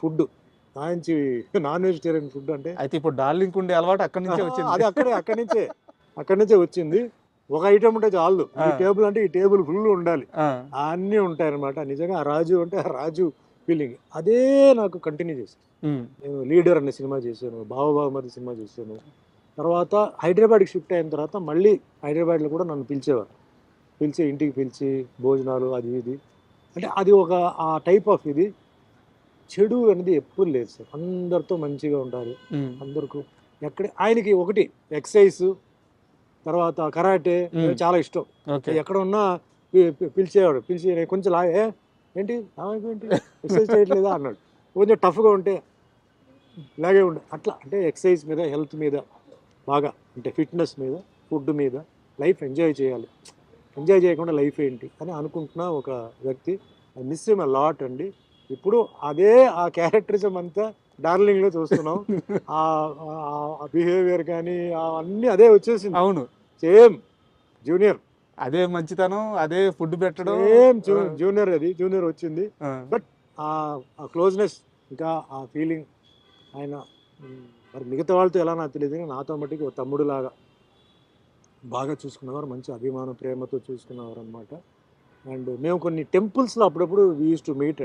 Food మంచి non vegetarian food అంటే అయితే ఇప్పుడు డార్లింగ్ ఉండే అలవాటు అక్కడి నుంచే వచ్చింది. అది అక్కడి నుంచే వచ్చింది. ఒక ఐటమ్ ఉంటే చాలు, ఈ టేబుల్ అంటే ఈ టేబుల్ ఫుల్ ఉండాలి, అన్నీ ఉంటాయి అనమాట. నిజంగా ఆ రాజు అంటే ఆ రాజు ఫీలింగ్ అదే నాకు కంటిన్యూ చేశాను. నేను లీడర్ అనే సినిమా చేశాను, బావబావమరిది సినిమా చేశాను. తర్వాత హైదరాబాద్కి షిఫ్ట్ అయిన తర్వాత మళ్ళీ హైదరాబాద్లో కూడా నన్ను పిలిచేవారు, ఇంటికి పిలిచి భోజనాలు అది ఇది. అంటే అది ఒక ఆ టైప్ ఆఫ్ ఇది. చెడు అనేది ఎప్పుడు లేదు సార్, అందరితో మంచిగా ఉంటారు అందరికీ. ఆయనకి ఒకటి ఎక్సర్సైజ్, తర్వాత కరాటే చాలా ఇష్టం. ఎక్కడ ఉన్నా పిలిచేవాడు, పిలిచి నేను కొంచెం ఏంటి ఎక్సర్సైజ్ చేయట్లేదా అన్నాడు. కొంచెం టఫ్గా ఉంటే ఇలాగే ఉండే అట్లా. అంటే ఎక్సర్సైజ్ మీద, హెల్త్ మీద బాగా, అంటే ఫిట్నెస్ మీద, ఫుడ్ మీద, లైఫ్ ఎంజాయ్ చేయాలి, ఎంజాయ్ చేయకుండా లైఫ్ ఏంటి అని అనుకుంటున్న ఒక వ్యక్తి. I miss him a lot అండి. ఇప్పుడు అదే ఆ క్యారెక్టరిజం అంతా డార్లింగ్లో చూస్తున్నాం. ఆ బిహేవియర్ కానీ అన్నీ అదే వచ్చేసింది. అవును, సేమ్ జూనియర్, అదే మంచితనం, అదే ఫుడ్ పెట్టడం, సేమ్ జూనియర్, అది జూనియర్ వచ్చింది. బట్ ఆ క్లోజ్నెస్, ఇంకా ఆ ఫీలింగ్ ఆయన మరి మిగతా వాళ్ళతో ఎలా నాకు తెలియదు, కానీ నాతో మట్టికి ఒక తమ్ముడు లాగా బాగా చూసుకునేవారు, మంచి అభిమానం ప్రేమతో చూసుకునేవారు అనమాట. అండ్ మేము కొన్ని టెంపుల్స్లో అప్పుడప్పుడు వీ యూస్ టు మీట్ అండి.